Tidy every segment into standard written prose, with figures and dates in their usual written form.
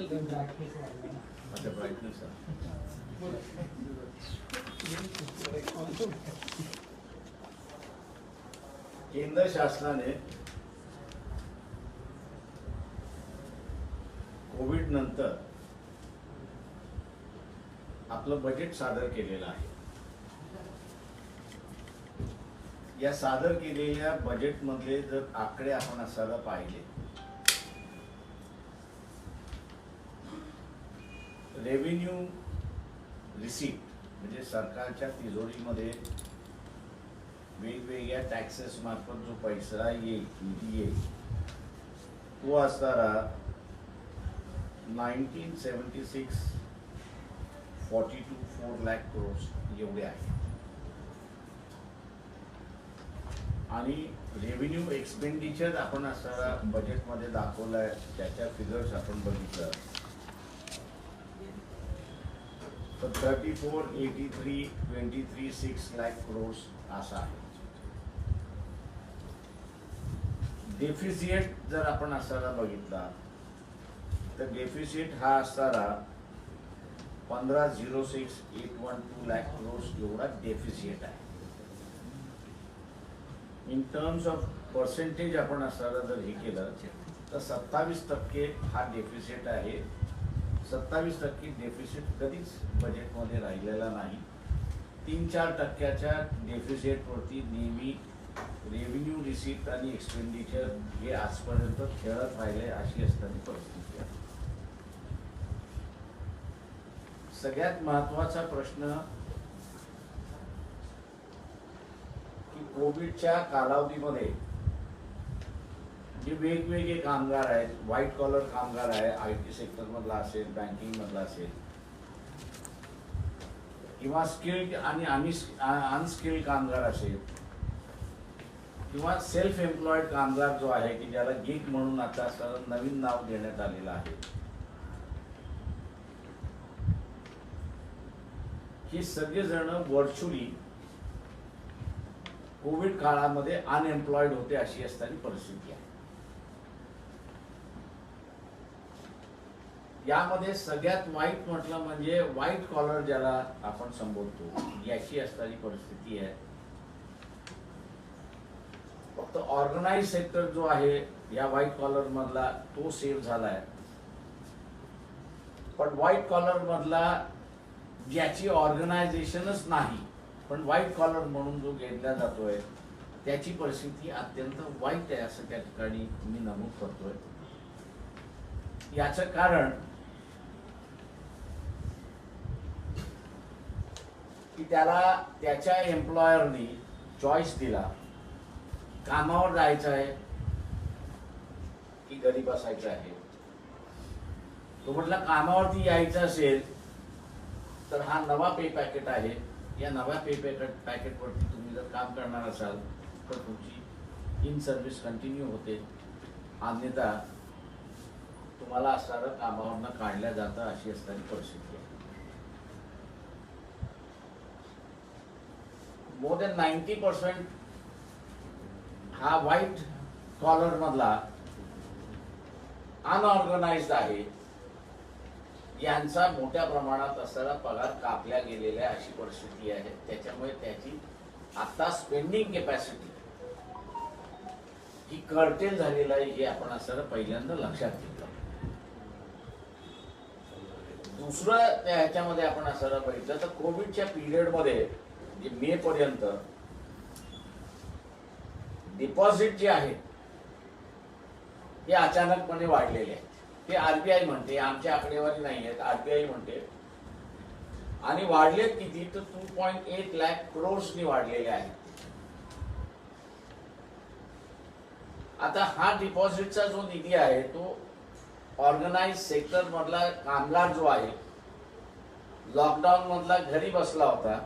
अच्छा ब्राइटनेस केंद्र शासनाने कोविड नंतर आपलं बजेट सादर केलेलं आहे। या सादर केलेल्या बजेट मधले जर आकडे आपण असायला पाहिले, रेव्हेन्यू रिसीट म्हणजे सरकारच्या तिजोरीमध्ये वेगवेगळ्या टॅक्सेस मार्फत जो पैसा येईल, निधी येईल, तो असणारा 1976 4 लाख करोड एवढे आहे। आणि रेव्हेन्यू एक्सपेंडिचर आपण असणारा बजेटमध्ये दाखवलाय, त्याच्या फिगर्स आपण बघितलं तर 34, 83, 23, 6 लाख करोड असा आहे। डेफिसिट जर आपण असणारा बघितला तर डेफिसिट हा असणारा 15,06,812 लाख करोड एवढा डेफिसिट आहे। इन टर्म्स ऑफ पर्सेंटेज आपण असणारा जर हे केलं तर 27% हा डेफिसिट आहे। 27% डेफिसिट कधीच बजेटमध्ये राहिलेला नाही। 3-4% डेफिसिटवरती नेहमी रेव्हेन्यू रिसीट आणि एक्सपेंडिचर हे आजपर्यंत खेळत राहिले, अशी असणारी परिस्थिती आहे। सगळ्यात महत्त्वाचा प्रश्न की कोविडच्या कालावधीमध्ये जे वेगवेगळे कामगार आहेत, व्हाईट कॉलर कामगार आहे, IT सेक्टर मधला असेल, बँकिंग मधला असेल, किंवा स्किल्ड आणि अनस्किल्ड कामगार असेल, किंवा सेल्फ एम्प्लॉयड कामगार जो आहे की ज्याला गिग म्हणून आता नवीन नाव देण्यात आलेलं आहे, हे सगळेजण व्हर्च्युअली कोविड काळामध्ये अनएम्प्लॉयड होते, अशी असणारी परिस्थिती आहे। यामध्ये सगळ्यात वाईट म्हटलं म्हणजे व्हाईट कॉलर ज्याला आपण संबोधतो, याची असणारी परिस्थिती आहे। फक्त ऑर्गनाइज सेक्टर जो आहे या व्हाईट कॉलर मधला तो सेव्ह झालाय, पण व्हाईट कॉलर मधला ज्याची ऑर्गनायझेशनच नाही पण व्हाईट कॉलर म्हणून जो घेतला जातोय, त्याची परिस्थिती अत्यंत वाईट आहे असं त्या ठिकाणी मी नमूद करतोय। याचं कारण की त्याला त्याच्या एम्प्लॉयरनी चॉईस दिला, कामावर जायचं आहे की घरी बसायचं आहे। तो म्हटला कामावरती यायचं असेल तर हा नवा पे पॅकेट आहे, या नव्या पे पॅकेटवरती तुम्ही जर काम करणार असाल तर तुमची इन सर्व्हिस कंटिन्यू होते, अन्यथा तुम्हाला असणारं कामावरनं काढल्या जातं, अशी असणारी परिस्थिती आहे। मोर दॅन 90% हा व्हाईट कॉलर मधला अनऑर्गनाइज्ड आहे, यांचा मोठ्या प्रमाणात असणारा पगार कापल्या गेलेल्या अशी परिस्थिती आहे। त्याच्यामुळे त्याची आता स्पेंडिंग कॅपॅसिटी ही कर्टेल झालेला आहे, हे आपण असणारा पहिल्यांदा लक्षात घेतलं। दुसरं ह्याच्यामध्ये आपण असणारा बघितलं तर कोविडच्या पिरियडमध्ये जे मे पर्यंत डिपॉझिट जे आहेत हे अचानकपणे वाढलेले आहेत। ते RBI म्हणते, आमच्या आकडेवारी नाही आहेत, RBI म्हणते, आणि वाढलेत किती तर 2.8 लाख करोड्सनी वाढलेले आहेत। आता हा डिपॉझिटचा जो निधी आहे तो ऑर्गनाइज सेक्टर मधला कामगार जो आहे, लॉकडाऊन मधला घरी बसला होता,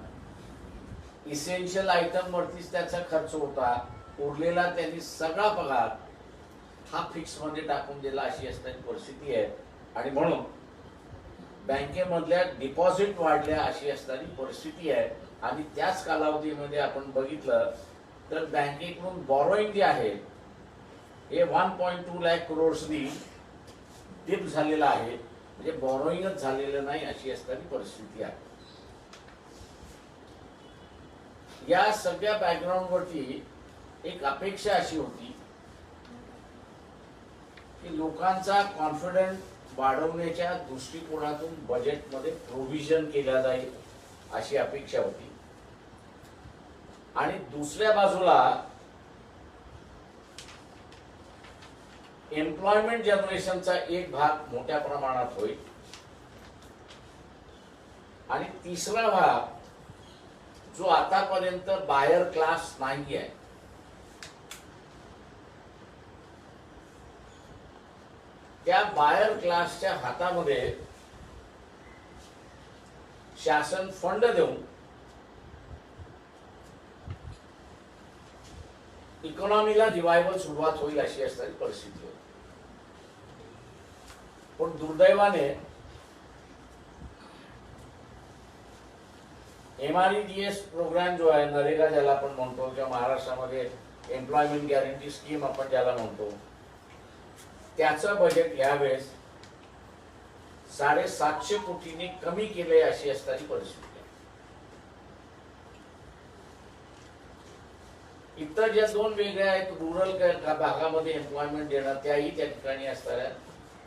इसेन्शियल आयटम वरतीच त्याचा खर्च होता, उरलेला त्यांनी सगळा पगार हा फिक्स मध्ये टाकून दिला, अशी असणारी परिस्थिती आहे। आणि म्हणून बँकेमधल्या डिपॉझिट वाढल्या, अशी असणारी परिस्थिती आहे। आणि त्याच कालावधीमध्ये आपण बघितलं तर बँकेकडून बॉरोइंग जे आहे हे 1.2 लाख करोड्सनी डिप झालेला आहे। म्हणजे बॉरोईंगच झालेलं नाही अशी असणारी परिस्थिती आहे. या सगळ्या बॅकग्राऊंडवरती एक अपेक्षा अशी होती की लोकांचा कॉन्फिडन्स वाढवण्याच्या दृष्टिकोनातून बजेटमध्ये प्रोव्हिजन केल्या जाईल अशी अपेक्षा होती. आणि दुसऱ्या बाजूला एम्प्लॉयमेंट जनरेशनचा एक भाग मोठ्या प्रमाणात होईल आणि तिसरा भाग जो आतापर्यंत बायर क्लास नाही आहे, त्या बायर क्लासच्या हातामध्ये शासन फंड देऊन इकॉनॉमीला रिवायवल सुरुवात होईल अशी असणारी परिस्थिती होती. पण दुर्दैवाने MREGS प्रोग्राम जो आहे, नरेगा ज्याला आपण म्हणतो किंवा महाराष्ट्रामध्ये एम्प्लॉयमेंट गॅरंटी स्कीम आपण ज्याला म्हणतो, त्याचं बजेट यावेळेस 750 कोटींनी कमी केले अशी असणारी परिस्थिती आहे. इतर ज्या दोन वेगळ्या आहेत, रुरल भागामध्ये एम्प्लॉयमेंट देणं, त्याही त्या ठिकाणी असणाऱ्या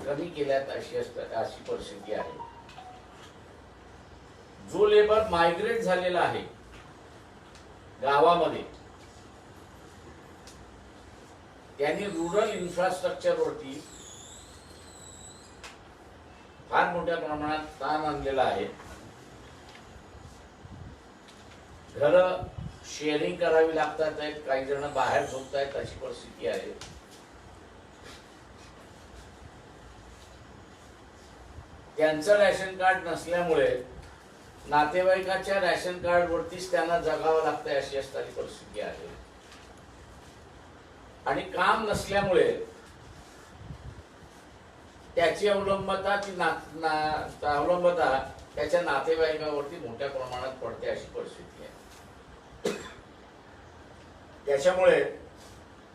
कमी केल्यात अशी परिस्थिती आहे. जो लेबर मायग्रेट झालेला आहे गावामध्ये, त्यांनी रुरल इन्फ्रास्ट्रक्चर वरती फार मोठ्या प्रमाणात ताण आणलेला आहे. घरं शेअरिंग करावी लागतात आहेत, काही जण बाहेर झोपतायत अशी परिस्थिती आहे. त्यांचं रॅशन कार्ड नसल्यामुळे नातेवाईकाच्या रॅशन कार्ड वरतीच त्यांना जगावं लागतंय अशी असणारी परिस्थिती आहे. आणि काम नसल्यामुळे त्याची अवलंबता त्याच्या नातेवाईकावरती मोठ्या प्रमाणात पडते अशी परिस्थिती आहे. त्याच्यामुळे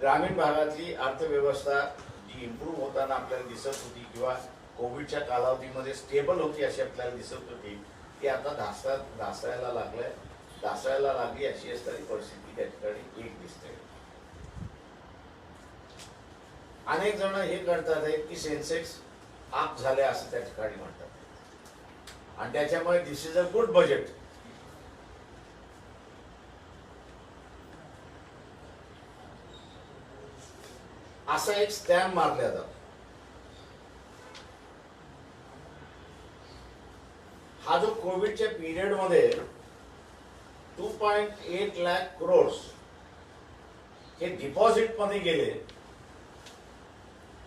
ग्रामीण भागातली अर्थव्यवस्था जी इम्प्रूव्ह होताना आपल्याला दिसत होती किंवा कोविडच्या कालावधीमध्ये स्टेबल होती अशी आपल्याला दिसत होती, ती आता ढासळायला लागली अशी असणारी परिस्थिती त्या ठिकाणी एक दिसते. अनेक जण हे करतात की सेन्सेक्स अप झाले असं त्या ठिकाणी म्हणतात आणि त्याच्यामुळे दिस इज अ गुड बजेट. असा एक स्टॅम्प मारला जातो. हा जो कोविडच्या पिरियड मध्ये 2.8 लाख करोड हे डिपॉझिट मध्ये गेले,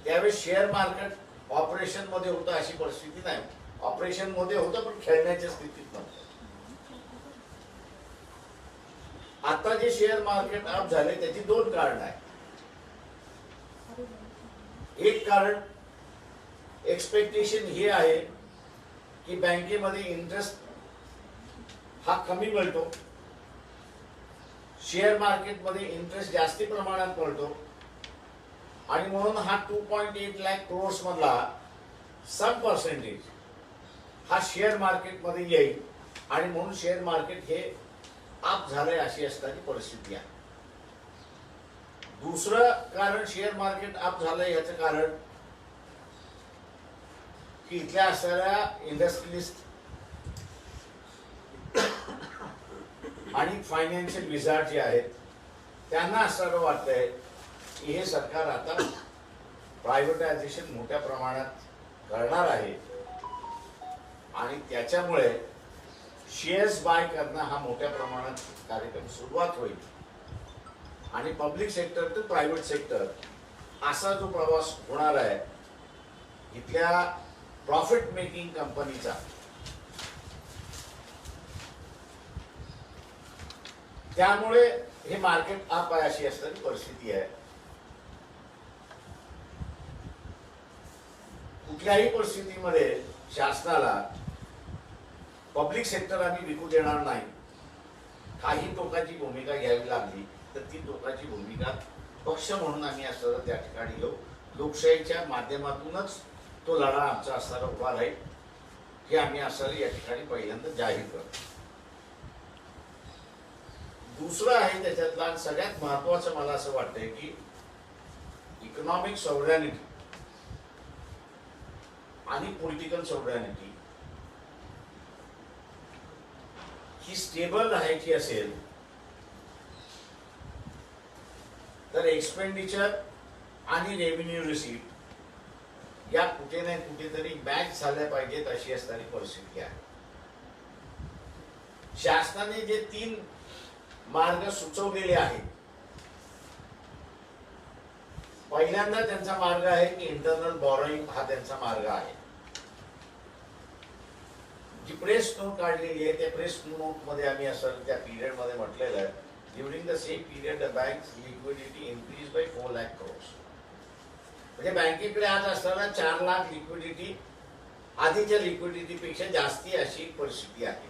त्यावेळेस शेअर मार्केट ऑपरेशन मध्ये होतं अशी परिस्थिती नाही. ऑपरेशन मध्ये होतं पण खेळण्याच्या स्थितीत नव्हतं. आता जे शेअर मार्केट अप झाले त्याची दोन कारण आहेत. एक कारण एक्सपेक्टेशन हे आहे की बँकेमध्ये इंटरेस्ट हा कमी मिळतो, शेअर मार्केटमध्ये इंटरेस्ट जास्ती प्रमाणात मिळतो आणि म्हणून हा 2.8 लाख करोड मधला सम पर्सेंटेज हा शेअर मार्केटमध्ये येईल आणि म्हणून शेअर मार्केट हे अप झाले अशी असणारी परिस्थिती आहे. दुसरं कारण शेअर मार्केट अप झालंय याचं कारण की इथल्या असणाऱ्या इंडस्ट्रियलिस्ट आणि फायनान्शियल विझार्ड जे आहेत त्यांना असं वाटतंय की हे सरकार आता प्रायव्हेटायझेशन मोठ्या प्रमाणात करणार आहे आणि त्याच्यामुळे शेअर्स बाय करणं हा मोठ्या प्रमाणात कार्यक्रम सुरुवात होईल आणि public sector to private sector असा जो प्रवास होणार आहे इथल्या प्रॉफिट मेकिंग कंपनीचा, त्यामुळे हे मार्केट अप आहे अशी असणारी परिस्थिती आहे. कुठल्याही परिस्थितीमध्ये शासनाला पब्लिक सेक्टर आम्ही विकू देणार नाही, काही टोकाची भूमिका घ्यावी लागली तर ती टोकाची भूमिका पक्ष म्हणून आम्ही असं त्या ठिकाणी घेऊ. लोकशाहीच्या माध्यमातूनच तो लढा आमचा असणारा उभा राहील हे आम्ही असं या ठिकाणी पहिल्यांदा जाहीर करतो. दुसरं आहे त्याच्यातला सगळ्यात महत्वाचं मला असं वाटतंय की इकॉनॉमिक सॉव्हरॅनिटी आणि पॉलिटिकल सॉव्हरॅनिटी ही स्टेबल राहायची असेल तर एक्सपेंडिचर आणि रेव्हेन्यू रिसीट या कुठे ना कुठेतरी मॅच झाल्या पाहिजेत अशी असणारी परिस्थिती आहे. शासनाने जे 3 मार्ग सुचवलेले आहेत, पहिल्यांदा त्यांचा मार्ग आहे की इंटरनल बॉरोइंग हा त्यांचा मार्ग आहे. जी प्रेस नोट काढलेली आहे त्या प्रेस नोट मध्ये आम्ही असं त्या पिरियड मध्ये म्हटलेलं आहे, during the same period the banks liquidity increase by 4 lakh crores. म्हणजे बँकेकडे आज असताना 4 लाख लिक्विडिटी आधीच्या लिक्विडिटी पेक्षा जास्ती अशी परिस्थिती आहे.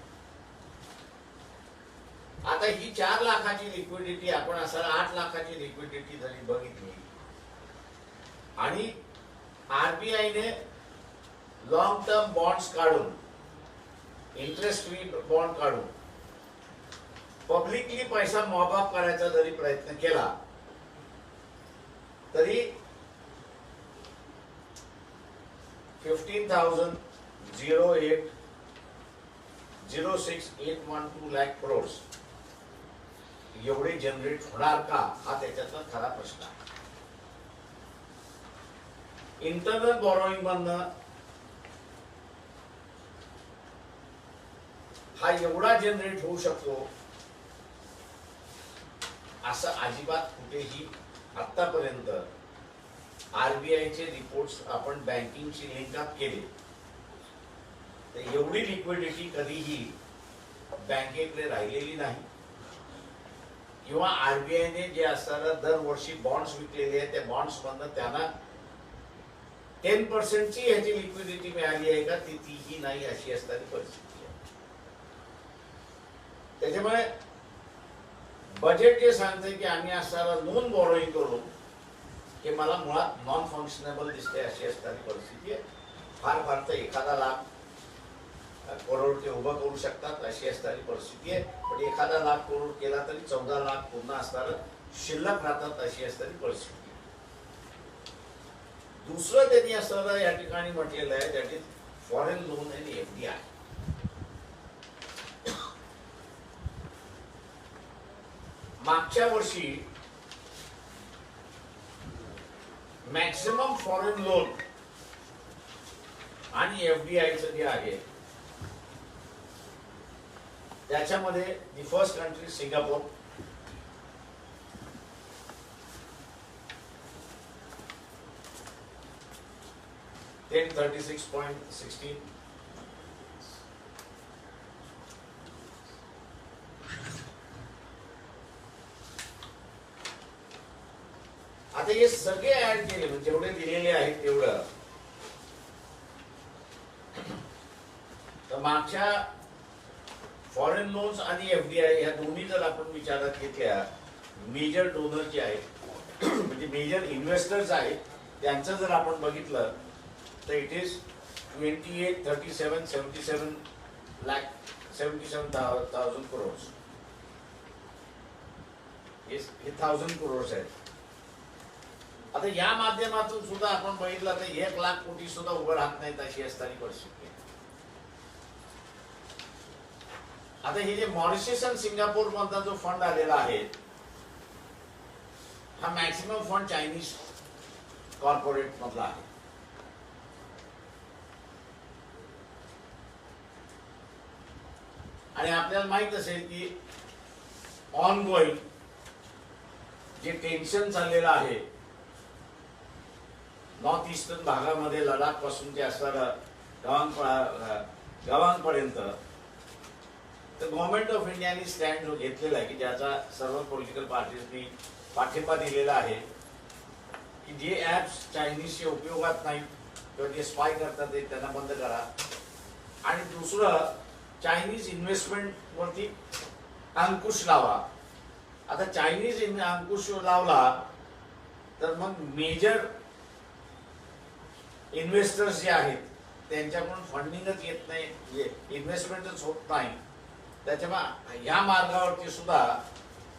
आता ही 4 लाखाची लिक्विडिटी आपण असताना 8 लाखाची लिक्विडिटी जरी बघितली आणि आरबीआयने लॉंग टर्म बॉन्ड्स काढून इंटरेस्ट फ्री बॉन्ड काढून पब्लिकली पैसा मॉपअप करायचा जरी प्रयत्न केला तरी 15,006,812 लाख crores एवढे जनरेट होणार का हा त्याच्यातला खरा प्रश्न आहे. इंटरनल बॉरोइंग मधनं हा एवढा जनरेट होऊ शकतो असं अजिबात कुठेही आतापर्यंत आरबीआयचे रिपोर्ट्स आपण बँकिंगशी लिंक अप केले तर एवढी लिक्विडिटी कधीही बँकेकडे राहिलेली नाही. किंवा आरबीआयने जे असताना दरवर्षी बॉन्ड्स विकलेले आहेत त्या बॉन्ड्स मधनं त्यांना 10% ची ह्याची लिक्विडिटी मिळाली आहे का तीही नाही अशी असणारी परिस्थिती आहे. त्याच्यामुळे बजेट जे सांगते की आम्ही असताना लोन बॉरोइंग करू हे मला मुळात नॉन फंक्शनेबल दिसते अशी असणारी परिस्थिती आहे. फार फार तर 1 लाख करोड ते उभं करू शकतात अशी असणारी परिस्थिती आहे. पण 1 लाख करोड केला तरी 14 लाख पूर्ण असणारं शिल्लक राहतात अशी असणारी परिस्थिती आहे. दुसरं त्यांनी असं या ठिकाणी म्हटलेलं आहे दॅट इज फॉरेन लोन आणि एफडीआय. मागच्या वर्षी मॅक्सिमम फॉरेन लोन आणि एफडीआयचं जे आहे त्याच्यामध्ये the first country Singapore, then 36.16, आता हे सगळे ऍड केले म्हणजे जेवढे दिलेले आहेत तेवढं तर मागच्या फॉरेन लोन्स आणि एफडीआय ह्या दोन्ही जर आपण विचारात घेतल्या मेजर डोनर जे आहेत म्हणजे मेजर इन्व्हेस्टर्स आहेत त्यांचं जर आपण बघितलं तर इट इज 77,000 crores. हे 1000 crores आहेत. आता या माध्यमातून सुद्धा आपण बघितलं तर 1 लाख कोटी सुद्धा उभं राहत नाहीत अशी असणारी परिस्थिती आहे. आता हे जे मॉरिशस आणि सिंगापूर मधला जो फंड आलेला आहे हा मॅक्सिमम फंड चायनीज कॉर्पोरेट मधला आहे. आणि आपल्याला माहित असेल की ऑन गोईंग जे टेन्शन चाललेलं आहे नॉर्थ ईस्टर्न भागामध्ये लडाख पासून ते असणारं गावांपर्यंत तर गव्हर्नमेंट ऑफ इंडियाने स्टँड जो घेतलेला आहे की ज्याचा सर्व पॉलिटिकल पार्टीजनी पाठिंबा दिलेला आहे की जे ऍप्स चायनीजचे उपयोगात नाही किंवा जे स्पाय करतात ते त्यांना बंद करा. आणि दुसरं चायनीज इन्व्हेस्टमेंट वरती अंकुश लावा. आता चायनीज अंकुश लावला तर मग मेजर इन्व्हेस्टर्स जे आहेत त्यांच्याकडून फंडिंगच येत नाही, इन्व्हेस्टमेंटच होत नाही. त्याच्यामुळे ह्या मार्गावरती सुद्धा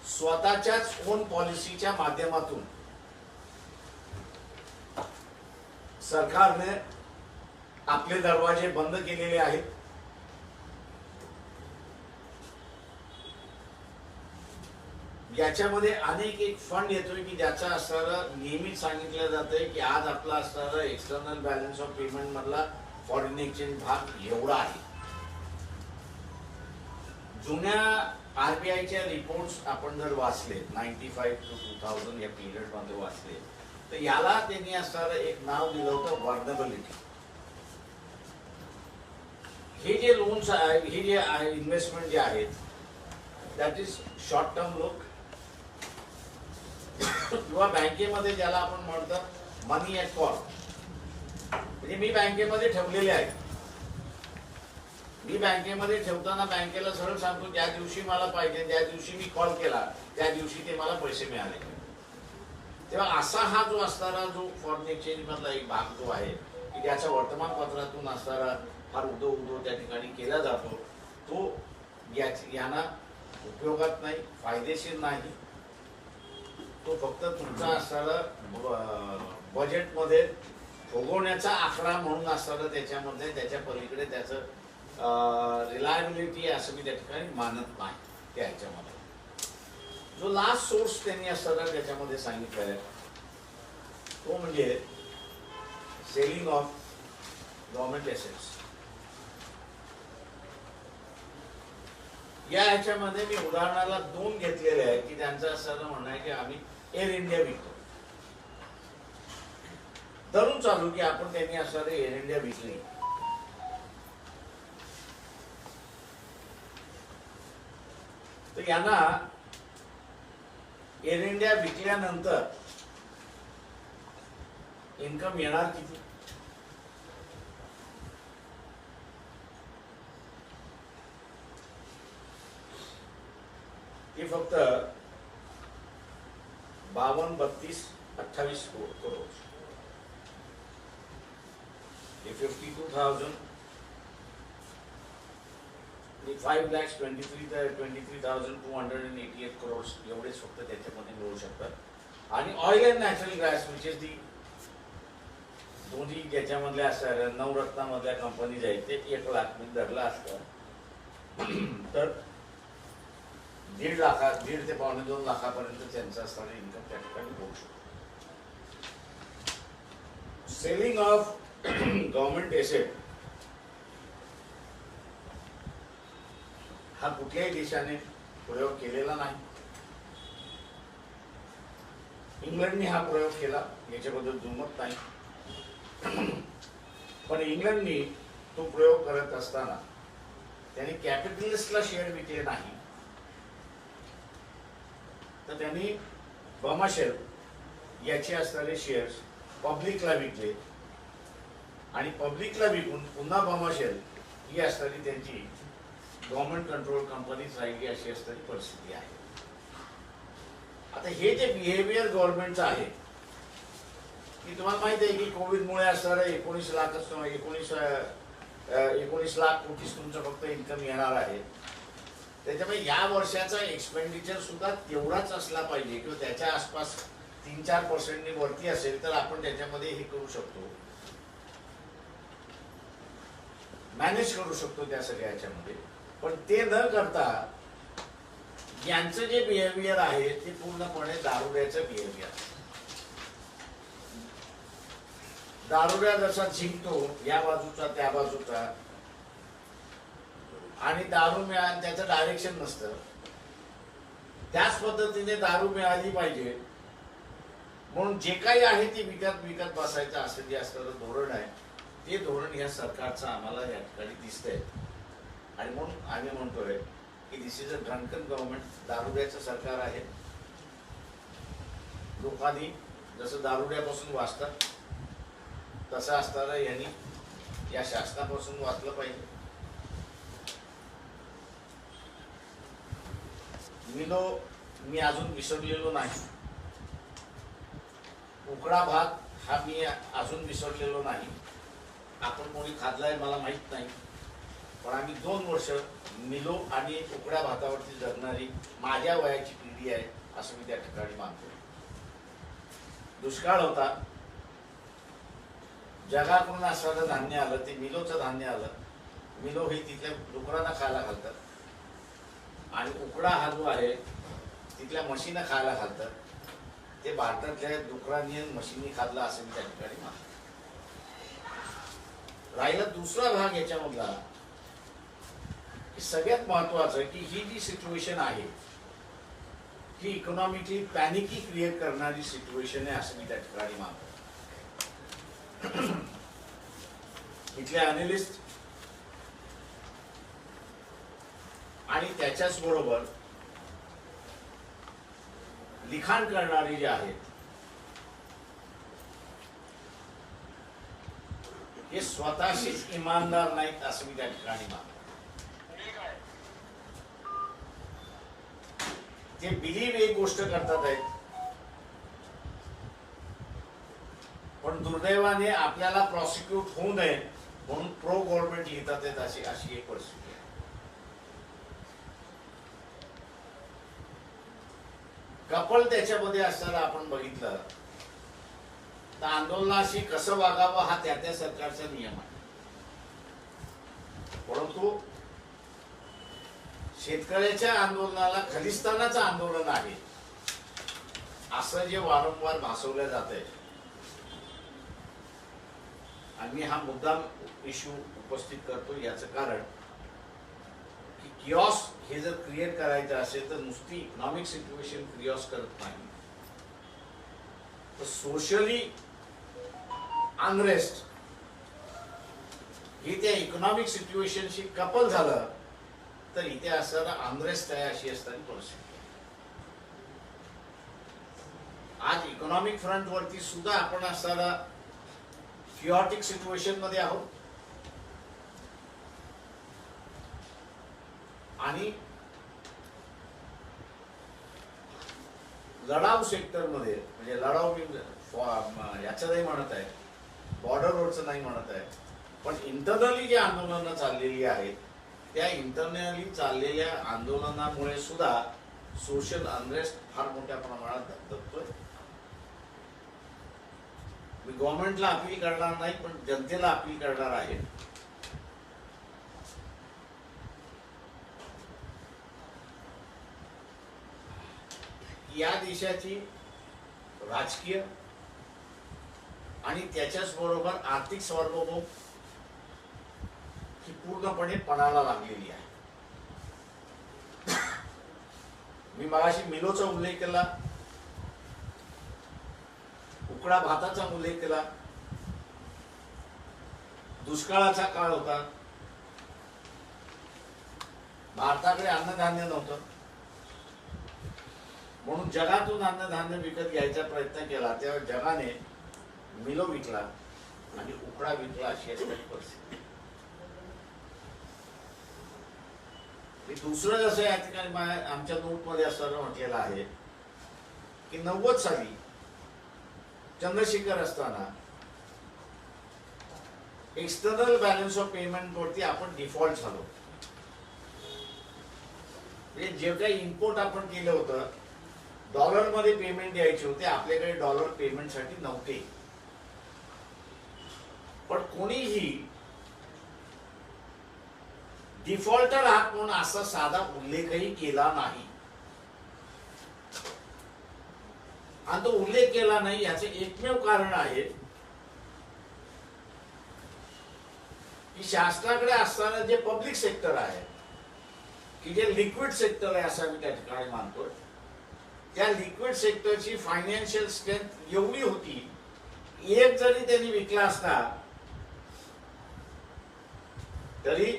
स्वतःच्याच ओन पॉलिसीच्या माध्यमातून सरकारने आपले दरवाजे बंद केलेले आहेत. याच्यामध्ये अनेक एक फंड येतोय की ज्याचा असणारं नेहमीच सांगितलं जातंय की आज आपला असणारं एक्सटर्नल बॅलन्स ऑफ पेमेंट मधला फॉरेन एक्सचेंज भाग एवढा आहे. जुन्या आरबीआयच्या रिपोर्ट्स आपण जर वाचले 95 to 2000 या पिरियड मध्ये वाचले तर याला त्यांनी असणारं एक नाव दिलं होतं वर्नेबिलिटी. हे जे लोन्स आहे, हे जे इन्व्हेस्टमेंट जे आहेत दॅट इज शॉर्ट टर्म लोक किंवा बँकेमध्ये ज्याला आपण म्हणतो मनी ॲट कॉल, म्हणजे मी बँकेमध्ये ठेवलेले आहे. मी बँकेमध्ये ठेवताना बँकेला सरळ सांगतो ज्या दिवशी मला पाहिजे, ज्या दिवशी मी कॉल केला त्या दिवशी ते मला पैसे मिळाले. तेव्हा असा हा जो असणारा जो फॉरेन एक्सचेंज मधला एक भाग जो आहे की ज्याच्या वर्तमानपत्रातून असणारा फार उदो त्या ठिकाणी केला जातो, तो यांना उपयोगात नाही, फायदेशीर नाही. तो फक्त तुमचा असणारा बजेटमध्ये भोगवण्याचा आकडा म्हणून असणारा त्याच्यामध्ये त्याच्या पलीकडे त्याचं रिलायबिलिटी असं मी त्या ठिकाणी मानत नाही. त्या ह्याच्यामध्ये जो लास्ट सोर्स त्यांनी असणारा त्याच्यामध्ये सांगितलं आहे तो म्हणजे सेलिंग ऑफ गव्हर्नमेंट एसेट्स. या ह्याच्यामध्ये मी उदाहरणाला 2 घेतलेले आहेत की त्यांचं असं म्हणणं आहे की आम्ही एअर इंडिया विकतो. धरून चालू की आपण त्यांनी असणारे एअर इंडिया विकली, तर यांना एअर इंडिया विकल्यानंतर इन्कम येणार किती? ते फक्त 52, 32, 28 करोड. 52,000 5,23,288 crores एवढेच फक्त त्याच्यामध्ये मिळू शकतात. आणि oil and natural gas which is the दोन्ही ज्याच्यामधल्या असणाऱ्या नवरत्नामधल्या कंपनीज आहेत ते 1 लाख मी धरला असतं तर 1.5 लाख 1.5 ते 2.25 लाखापर्यंत त्यांचं असणारं इन्कम त्या ठिकाणी होऊ शकतो. सेलिंग ऑफ गव्हर्नमेंट एसेट हा कुठल्याही देशाने प्रयोग केलेला नाही. इंग्लंडने हा प्रयोग केला, याच्याबद्दल दुमत नाही. पण इंग्लंडने तो प्रयोग करत असताना त्यांनी कॅपिटलिस्टला शेअर विकले नाही, तर त्यांनी बमाशेल याचे असणारे शेअर्स पब्लिकला विकले आणि पब्लिकला विकून पुन्हा बमाशेल ही असणारी त्यांची गव्हर्नमेंट कंट्रोल कंपनीच राहिली अशी असणारी परिस्थिती आहे. आता हे जे बिहेवियर गव्हर्नमेंटचं आहे की तुम्हाला माहिती आहे की कोविडमुळे असणारं 19 लाख कोटीच तुमचं फक्त इन्कम येणार आहे. त्याच्यामुळे या वर्षाचा एक्सपेंडिचर सुद्धा तेवढाच असला पाहिजे किंवा त्याच्या आसपास 3-4% वरती असेल तर आपण त्याच्यामध्ये हे करू शकतो, मॅनेज करू शकतो त्या सगळ्याच्यामध्ये. पण ते न करता यांचं जे बिहेवियर आहे ते पूर्णपणे दारुड्याचं बिहेवियर. दारुड्या जसा जिंकतो या बाजूचा त्या बाजूचा आणि दारू मिळाली त्याचं डायरेक्शन नसतं, त्याच पद्धतीने दारू मिळाली पाहिजे म्हणून जे काही आहे ते विकत बसायचं असं जे असणारं धोरण आहे ते धोरण या सरकारचं आम्हाला या ठिकाणी दिसतंय. आणि म्हणून आम्ही म्हणतोय की दिस इज अ ड्रंकन गव्हर्नमेंट. दारुड्याचं सरकार आहे. लोकांनी जसं दारुड्यापासून वाचतात तसं असताना यांनी या शासनापासून वाचलं पाहिजे. मी अजून विसरलेलो नाही. उकडा भात हा मी अजून विसरलेलो नाही. आपण कोणी खाल्लाय मला माहित नाही, पण आम्ही 2 वर्ष मिलो आणि उकड्या भातावरती जगणारी माझ्या वयाची पिढी आहे असं मी त्या ठिकाणी मानतो. दुष्काळ होता, जगाकडून असणारं धान्य आलं, ते मिलोचं धान्य आलं. मिलो हे तिथल्या डुकरांना खायला घालतात आणि उकडा हा जो आहे तिथल्या म्हशींना खायला घालतात. ते भारतातल्या डुकरांनी म्हशींनी खाल्लं असं मी त्या ठिकाणी मानतो. राहिला दुसरा भाग याच्यामधला की सगळ्यात महत्वाचं की ही जी सिच्युएशन आहे ही इकॉनॉमिकली पॅनिकी क्रिएट करणारी सिच्युएशन आहे असं मी त्या ठिकाणी मानतो. इथले अॅनालिस्ट आणि त्याच्याच बरोबर लिखाण करणारे जे आहेत हे स्वतःशीच इमानदार नाहीत असं मी त्या ठिकाणी मानतो. ते बिलीव्ह एक गोष्ट करतात आहेत, पण दुर्दैवाने आपल्याला प्रॉसिक्यूट होऊ नये म्हणून प्रो गव्हर्नमेंट लिहितात आहेत अशी एक परिस्थिती आहे. कपल त्याच्यामध्ये असताना आपण बघितलं तर आंदोलनाशी कसं वागावं हा त्या सरकारचा नियम आहे. परंतु शेतकऱ्याच्या आंदोलनाला खलिस्तानाचं आंदोलन आहे असं जे वारंवार भासवलं जात आहे आणि मी हा मुद्दाम इश्यू उपस्थित करतो याचं कारण की किऑस हे जर क्रिएट करायचं असेल तर नुसती इकॉनॉमिक सिच्युएशन किऑस करत नाही, तर सोशली अनरेस्ट हे त्या इकॉनॉमिक सिच्युएशनशी कपल झालं तर इथे असणारा अनरेस्ट आहे अशी असणारी परिस्थिती. आज इकॉनॉमिक फ्रंट वरती सुद्धा आपण असणारा फिऑटिक सिच्युएशन मध्ये आहोत आणि लढाऊ सेक्टर मध्ये म्हणजे लढाऊ याचं नाही म्हणत आहे, बॉर्डरवरचं नाही म्हणत आहे, पण इंटरनली जे आंदोलनं चाललेली आहेत त्या इंटरनली चाललेल्या आंदोलनामुळे सुद्धा सोशल अनरेस्ट फार मोठ्या प्रमाणात धगधगतोय. मी गव्हर्नमेंटला अपील करणार नाही पण जनतेला अपील करणार आहे. या देशाची राजकीय आणि त्याच्याच बरोबर आर्थिक सार्वभौम ही पूर्णपणे पणाला लागलेली आहे. मी मगाशी मिलोचा उल्लेख केला, उकडा भाताचा उल्लेख केला, दुष्काळाचा काळ होता, भारताकडे अन्नधान्य नव्हतं म्हणून जगातून अन्नधान्य विकत घ्यायचा प्रयत्न केला तेव्हा जगाने मिलो विकला आणि उकडा विकला अशी परिस्थिती. दुसरं जसं या ठिकाणी आमच्या नोटमध्ये असताना म्हटलेलं आहे की 90 साली चंद्रशेखर असताना एक्सटर्नल बॅलन्स ऑफ पेमेंट वरती आपण डिफॉल्ट झालो. म्हणजे जे काही इम्पोर्ट आपण केलं होतं डॉलर मध्ये पेमेंट द्यायचे होते, आपल्याकडे डॉलर पेमेंट साठी नव्हते. पण कोणीही डिफॉल्टर आहात म्हणून असा साधा उल्लेखही केला नाही. आणि तो उल्लेख केला नाही याचे एकमेव कारण आहे की शासनाकडे असताना जे पब्लिक सेक्टर आहे की जे लिक्विड सेक्टर आहे असं मी त्या ठिकाणी मानतोय, त्या लिक्विड सेक्टरची फायनान्शियल स्ट्रेंथ एवढी होती, एक जरी त्यांनी विकला असता तरी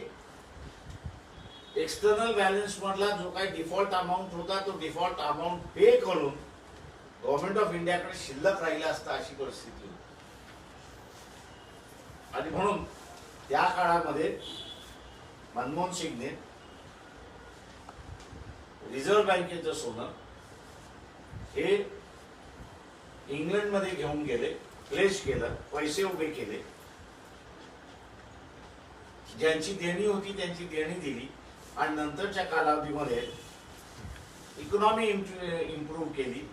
एक्सटर्नल बॅलन्स मधला जो काही डिफॉल्ट अमाऊंट होता तो डिफॉल्ट अमाऊंट पे करून गव्हर्नमेंट ऑफ इंडियाकडे शिल्लक राहिला असता अशी परिस्थिती होती. आणि म्हणून त्या काळामध्ये मनमोहन सिंगने रिझर्व्ह बँकेचं सोनं हे इंग्लंडमध्ये घेऊन गेले प्लेस केलं, पैसे उभे केले, ज्यांची देणी होती त्यांची देणी दिली आणि नंतरच्या कालावधीमध्ये इकॉनॉमी इम्प्रूव्ह केली.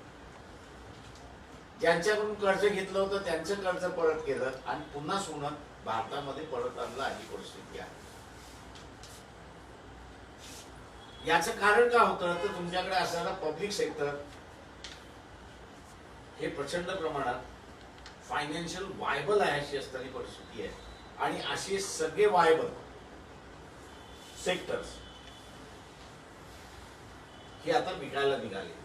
ज्यांच्याकडून कर्ज घेतलं होतं त्यांचं कर्ज परत केलं आणि पुन्हा सोनं भारतामध्ये परत आणलं अशी परिस्थिती आहे. याचं कारण काय होतं तर तुमच्याकडे असणारा पब्लिक सेक्टर हे प्रचंड प्रमाणात फायनान्शियल वायबल आहे अशी असणारी परिस्थिती आहे. आणि असे सगळे वायबल सेक्टर्स हे आता विकायला निघाले.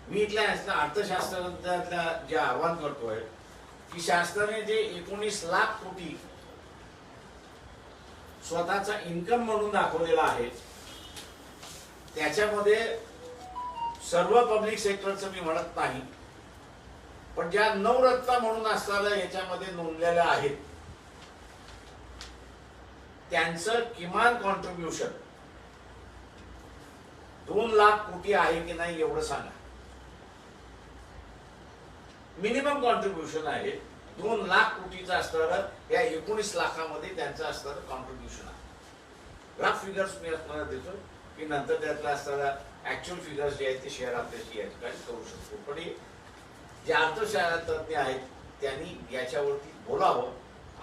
मी इथल्या अर्थशास्त्रातल्या जे आव्हान करतोय की शासनाने जे 19 लाख कोटी स्वतःचा इन्कम म्हणून दाखवलेला आहे त्याच्यामध्ये सर्व पब्लिक सेक्टरचं मी म्हणत नाही, पण ज्या नवरत्न म्हणून असणाऱ्या याच्यामध्ये नोंदलेल्या आहेत त्यांचं किमान कॉन्ट्रीब्युशन 2 लाख कोटी आहे की नाही एवढं सांगा. मिनिमम कॉन्ट्रीब्युशन आहे 2 लाख कोटीचं असणारं या 19 लाखामध्ये त्यांचं असणारं कॉन्ट्रीब्युशन आहे. रफ फिगर्स मी असणारा देतो की नंतर त्यातला असणारा ऍक्च्युअल फिगर्स जे आहेत ते शेअर आपल्याशी या ठिकाणी करू शकतो. पण जे अर्थशास्त्रज्ञ आहेत त्यांनी याच्यावरती बोलावं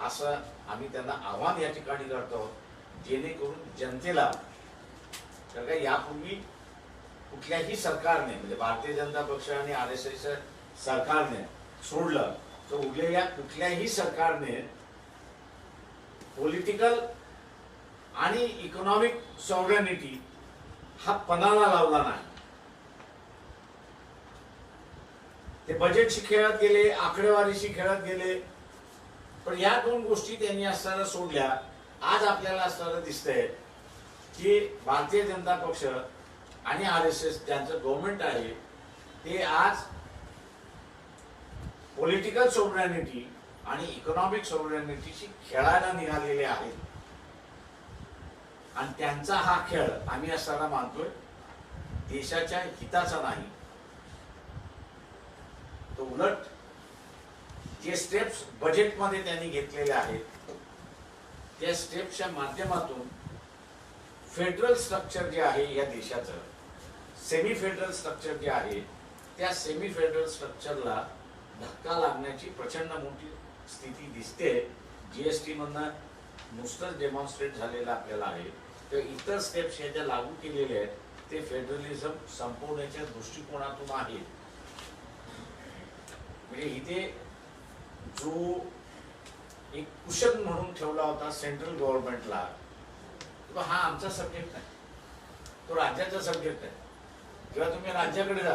असं आम्ही त्यांना आव्हान या ठिकाणी करतो, जेणेकरून जनतेला, तर का यापूर्वी कुठल्याही सरकारने म्हणजे भारतीय जनता पक्ष आणि RSS सरकारने सोडलं तर उरलेल्या कुठल्याही सरकारने पॉलिटिकल आणि इकॉनॉमिक सॉव्हरेनिटी हा पणाला लावला नाही. ते बजेटशी खेळत गेले, आकडेवारीशी खेळत गेले, पण या 2 गोष्टी त्यांनी असताना सोडल्या. आज आपल्याला असताना दिसतंय की भारतीय जनता पक्ष आणि RSS ज्यांचं गव्हर्नमेंट आहे ते आज पॉलिटिकल सॉव्हरेनिटी आणि इकॉनॉमिक सॉव्हरेनिटीशी खेळायला निघालेले आहेत. आणि त्यांचा हा खेळ आम्ही असताना मानतोय देशाच्या हिताचा नाही. तो उलट जे स्टेप्स बजेटमध्ये त्यांनी घेतलेले आहेत त्या स्टेप्सच्या माध्यमातून फेडरल स्ट्रक्चर जे आहे या देशाचं, सेमी फेडरल स्ट्रक्चर जे आहे त्या सेमी फेडरल स्ट्रक्चरला धक्का लागण्याची प्रचंड मोठी स्थिती दिसते. GST मधनं नुसतंच डेमॉन्स्ट्रेट झालेलं आपल्याला आहे. तर इतर स्टेप्स ज्या लागू केलेले आहेत ते फेडरलिझम संपवण्याच्या दृष्टिकोनातून आहे. म्हणजे इथे जो एक कुशन म्हणून ठेवला होता सेंट्रल गव्हर्नमेंटला, हा आमचा सब्जेक्ट नाही, तो राज्याचा सब्जेक्ट आहे. जेव्हा तुम्ही राज्याकडे जा,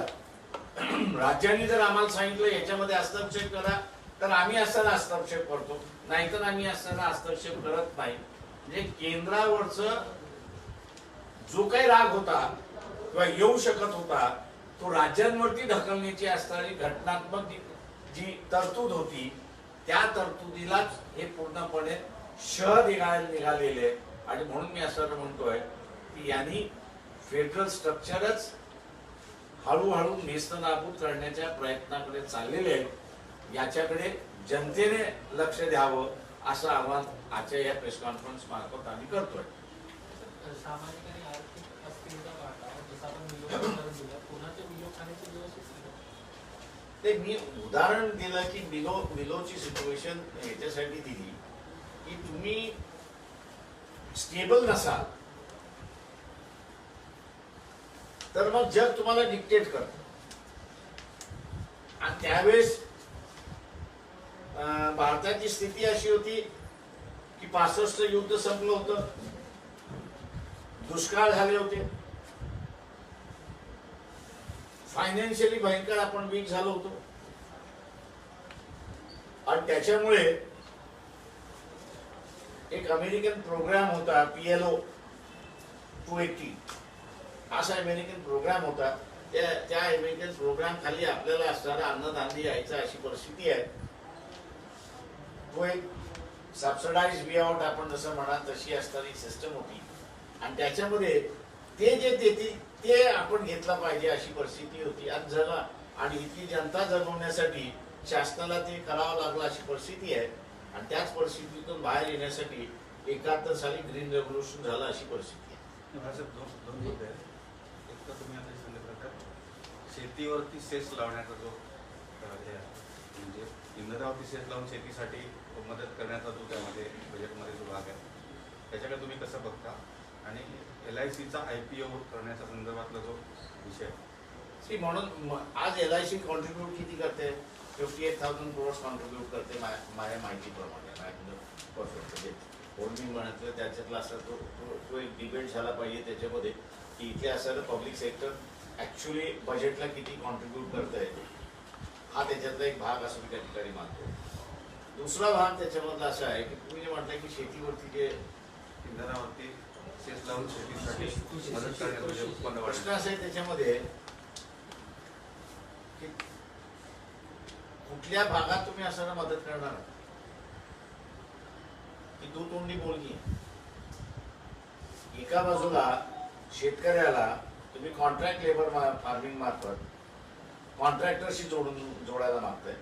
राज्याने जर आम्हाला सांगितलं याच्यामध्ये हस्तक्षेप करा तर आम्ही असताना हस्तक्षेप करतो, नाहीतर आम्ही असताना हस्तक्षेप करत नाही. म्हणजे केंद्रावरचं जो काही राग होता किंवा येऊ शकत होता तो राज्यांवरती ढकलण्याची असणारी घटनात्मक जी तरतूद होती त्या तरतुदीलाच हे पूर्णपणे शह निघालेले. आणि म्हणून मी असं म्हणतोय की यांनी फेडरल स्ट्रक्चरच हळूहळू नेस्तनाबूत करण्याच्या प्रयत्नाकडे चाललेले आहेत. याच्याकडे जनतेने लक्ष द्यावं असं आवाहन आजच्या या प्रेस कॉन्फरन्स मार्फत आम्ही करतोय. सामाजिक आणि आर्थिक अस्थिरता वाढला जसं आपण विलोप दिला, कोणाचे विलोप खाण्याची व्यवस्थित ते मी उदाहरण दिलं की मिलोची सिच्युएशन याच्यासाठी दिली की तुम्ही स्टेबल नसाल तर मग जग तुम्हाला डिक्टेट करत. आणि त्यावेळेस भारताची स्थिती अशी होती की 65 युद्ध संपलं होतं, दुष्काळ झाले होते, फायनान्शियली भयंकर आपण वीक झालो होतो. आणि त्याच्यामुळे एक अमेरिकन प्रोग्राम होता PLO 280 असा अमेरिकन प्रोग्राम होता. त्या अमेरिकन प्रोग्राम खाली आपल्याला असणारा अन्नधान्य यायचा अशी परिस्थिती आहे. तो एक सबसिडाइज वे आउट आपण जसं म्हणा तशी असणारी सिस्टम होती. आणि त्याच्यामध्ये ते जे देतील ते आपण घेतलं पाहिजे अशी परिस्थिती होती. आणि जर आणि इथली जनता जगवण्यासाठी शासनाला ते करावं लागलं अशी परिस्थिती आहे. आणि त्याच परिस्थितीतून बाहेर येण्यासाठी 71 साली ग्रीन रेव्होल्युशन झालं अशी परिस्थिती आहे. दोन मुद्दे आहेत. एक तर तुम्ही आता सांगितलं तर शेतीवरती सेस लावण्याचा जो हे आहे, म्हणजे इंधनावरती सेस लावून शेतीसाठी मदत करण्याचा जो त्यामध्ये बजेटमध्ये जो भाग आहे त्याच्याकडे तुम्ही कसं बघता, आणि LICचा IPO करण्याच्या संदर्भातला जो विषय आहे. म्हणून आज LIC कॉन्ट्रीब्यूट किती करते? 58,000 crores कॉन्ट्रीब्यूट करते माझ्या माहितीप्रमाणे. परफेक्ट होल्डिंग म्हणतलं त्याच्यातला असा तो एक डिबेट झाला पाहिजे त्याच्यामध्ये की इथे असं पब्लिक सेक्टर ॲक्च्युली बजेटला किती कॉन्ट्रीब्यूट करत आहे, हा त्याच्यातला एक भाग असं मी त्या ठिकाणी मानतो. दुसरा भाग त्याच्यामधला असा आहे की तुम्ही जे म्हटलं की शेतीवरती जे इंधनावरती सेस लावून शेतीसाठी मदत करण्याचं जे उत्पन्न प्रश्न वाढतं, असा आहे त्याच्यामध्ये की कुठल्या भागात तुम्ही असं मदत करणार आहात? की दुतोंडी बोलणी. एका बाजूला शेतकऱ्याला तुम्ही कॉन्ट्रॅक्ट लेबर फार्मिंग मार्फत कॉन्ट्रॅक्टरशी जोडायला मागताय.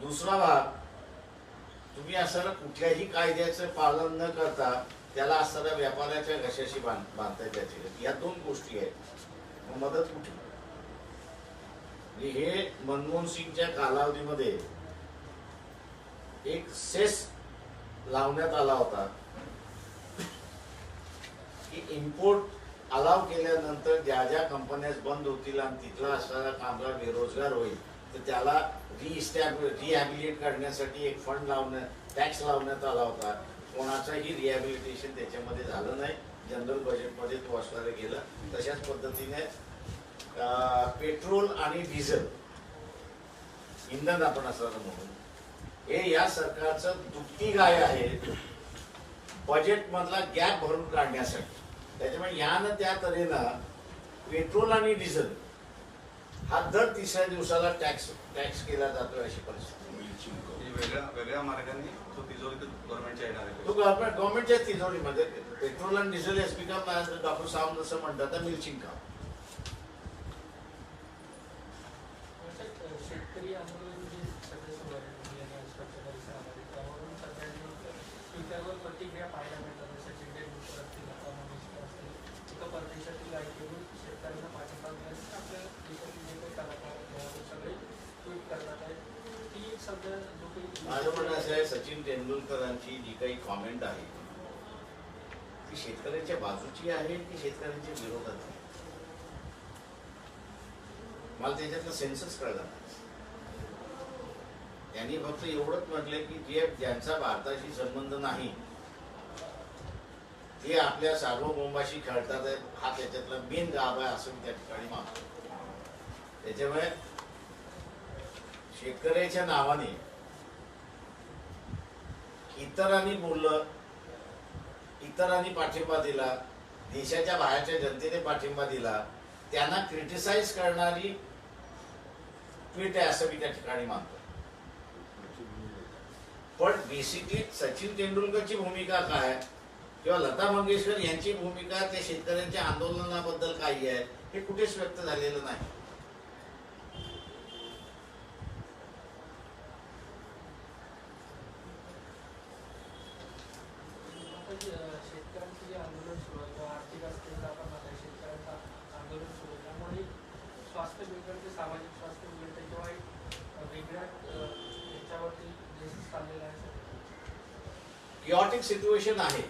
दुसरा भाग तुम्ही असं कुठल्याही कायद्याचं पालन न करता त्याला असणाऱ्या व्यापाऱ्याच्या घशाशी बांधताय त्याची. या दोन गोष्टी आहेत. मग मदत कुठे? हे मनमोहन सिंगच्या कालावधीमध्ये एक सेस लावण्यात आला होता की इम्पोर्ट अलाव केल्यानंतर ज्या ज्या कंपन्या बंद होतील आणि तिथला असणारा कामगार बेरोजगार होईल तर त्याला रिहॅबिलिट करण्यासाठी एक फंड टॅक्स लावण्यात आला होता. कोणाचाही रिहॅबिलिटेशन त्याच्यामध्ये झालं नाही. जनरल बजेटमध्ये तो असणारा गेला. तशाच पद्धतीने पेट्रोल आणि डिझेल इंधन आपण असणारं म्हणून हे या सरकारचं दुपटी गाय आहे बजेट मधला गॅप भरून काढण्यासाठी. त्याच्यामुळे यानं त्या तऱ्हेनं पेट्रोल आणि डिझेल हा दर तिसऱ्या दिवसाला टॅक्स केला जातोय अशी परिस्थिती. वेगळ्या मार्गाने तो तिजोरीत गव्हर्नमेंटच्या येणार आहे. तो गव्हर्नमेंटच्या तिजोरीमध्ये पेट्रोल आणि diesel S become doctor Sawant जसं म्हणतात मिल्चिंग काम. शेतकरी आंदोलन जे सध्या सुरू आहे महाराष्ट्राच्या परिसरामध्ये, त्यावरून सध्या ट्विटरवर प्रतिक्रिया पाहायला मिळतात. सचिन तेंडुलकर असतील, लता मंगेशकर असतील, एका परदेशातील ऐकून शेतकऱ्यांना पाठिंबा मिळाल्याने आपल्या देशातील जे काही कलाकार सगळे ट्विट करतात आहेत. ती एक सध्या जो काही माझं म्हणणं असं आहे, सचिन तेंडुलकरांची जी काही कॉमेंट आहे ती शेतकऱ्यांच्या बाजूची आहे की शेतकऱ्यांच्या विरोधात आहे? मला त्याच्यातलं सेन्सच कळला नाही. त्यांनी फक्त एवढंच म्हटलं की ज्यांचा भारताशी संबंध नाही ते आपल्या सार्वभौमाशी खेळतात आहेत, हा त्याच्यातला मेन गाभ आहे असं मी त्या ठिकाणी मानतो. त्याच्यामुळे शेतकऱ्याच्या नावाने इतरांनी बोललं, इतरांनी पाठिंबा दिला, देशाच्या बाहेरच्या जनतेने पाठिंबा दिला, त्यांना क्रिटिसाइज करणारी ट्विट आहे असं मी त्या ठिकाणी मानतो. पण बेसिकली सचिन तेंडुलकरची भूमिका काय किंवा लता मंगेशकर यांची भूमिका त्या शेतकऱ्यांच्या आंदोलनाबद्दल काही आहे हे कुठेच व्यक्त झालेलं नाही. शेतकऱ्यांचं जे आंदोलन सुरू आहे किंवा आर्थिक अस्थिरता पण आता शेतकऱ्यांचं आंदोलन सुरू आहे, त्यामुळे स्वास्थ्य बिघडते, सामाजिक स्वास्थ्य बिघडते किंवा एक वेगळ्या याच्यावरती देश चाललेला आहे. किऑटिक सिच्युएशन आहे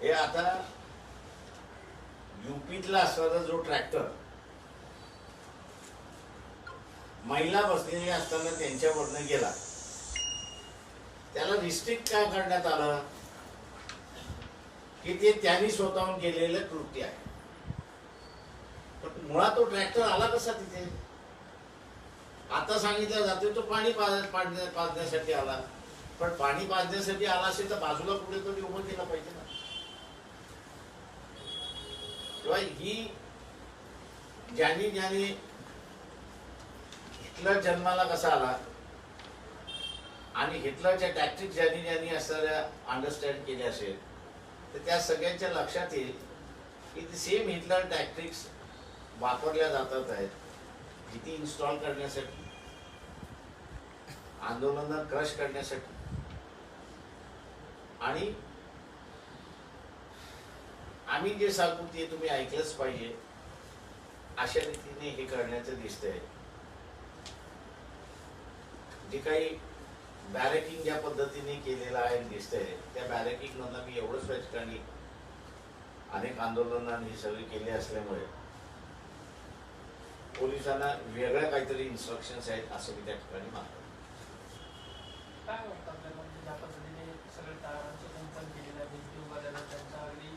हे. आता युपीतला असणारा जो ट्रॅक्टर महिला बसलेली असताना त्यांच्यावरनं गेला, त्याला रिस्ट्रिक्ट काय करण्यात आलं की ते त्यांनी स्वतःहून केलेलं कृत्य आहे. पण मुळात तो ट्रॅक्टर आला कसा तिथे? आता सांगितलं जातं तो पाणी पाजण्यासाठी आला. पण पाणी पाजण्यासाठी आला असेल तर बाजूला कुठेतरी उभं केलं पाहिजे ना. किंवा ही ज्यांनी हिटलर जन्माला कसा आला आणि हिटलरच्या टॅक्टिक्स ज्यांनी असणाऱ्या अंडरस्टँड केले असेल तर त्या सगळ्यांच्या लक्षात येईल की सेम हिटलर टॅक्टिक्स वापरल्या जातात आहेत. भीती इन्स्टॉल करण्यासाठी, आंदोलनं क्रश करण्यासाठी आणि आम्ही जे सांगू ते तुम्ही ऐकलंच पाहिजे अशा रीतीने हे करण्याचं दिसतंय. जे काही बॅरेकिंग ज्या पद्धतीने केलेलं आहे दिसतंय, त्या बॅरेकिंग मधनं मी एवढंच त्या ठिकाणी अनेक आंदोलनं हे सगळे केले असल्यामुळे पोलिसांना वेगळ्या काहीतरी इन्स्ट्रक्शन्स आहेत असं मी त्या ठिकाणी मानतो. काय वाटतं आपल्याला म्हणजे ज्या पद्धतीने सगळं टाळांचं कुंपण केलेलं आहे, भिंती उभारलेल्या आहेत, त्यांच्या अगदी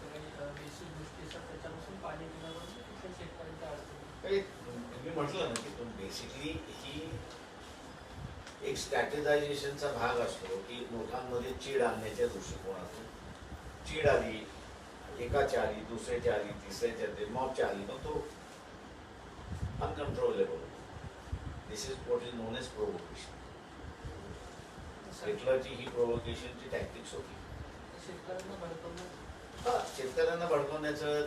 सगळी बेसिक गोष्टी असतात त्याच्यापासून पाणी पिण्यापासून कुठल्या शेतकऱ्यांच्या अडचणी. मी म्हटलं ना की बेसिकली ही एक स्ट्रॅटेजायझेशनचा भाग असतो की लोकांमध्ये चीड आणण्याच्या दृष्टिकोनातून. चीड आली, एकाच्या आली, दुसऱ्याच्या आली, तिसऱ्याच्या आली, मॉबच्या आली, मग तो uncontrollable. This is what is known as provocation. हिटलरची ही प्रोवोकेशनची टॅक्टिक्स होती. शेतकऱ्यांना भडकवणं, शेतकऱ्यांना भडकवण्याचं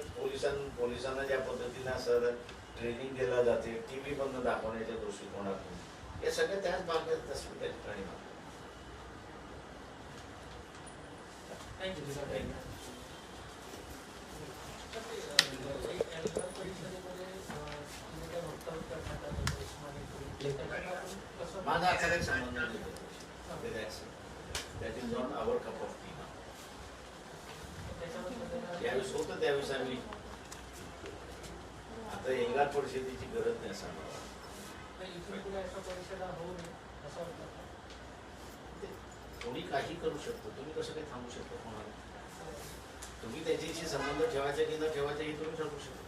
पोलिसांना ज्या पद्धतीने असं ट्रेनिंग दिलं जाते, टीव्ही बंद दाखवण्याच्या दृष्टिकोनातून, या सगळ्या त्याच भागात असतील त्या ठिकाणी. थँक्यू. माझा असा काही संबंध नाही. That is not our cup of tea. ज्यावेळेस होतं त्यावेळेस आम्ही, आता एल्गार परिषदेची गरज नाही असं आम्हाला. कोणी काही करू शकतो, तुम्ही कसं काही थांबू शकता कोणाला? तुम्ही त्याच्याशी संबंध ठेवायचा की न ठेवायचा हे तुम्ही ठरवू शकता.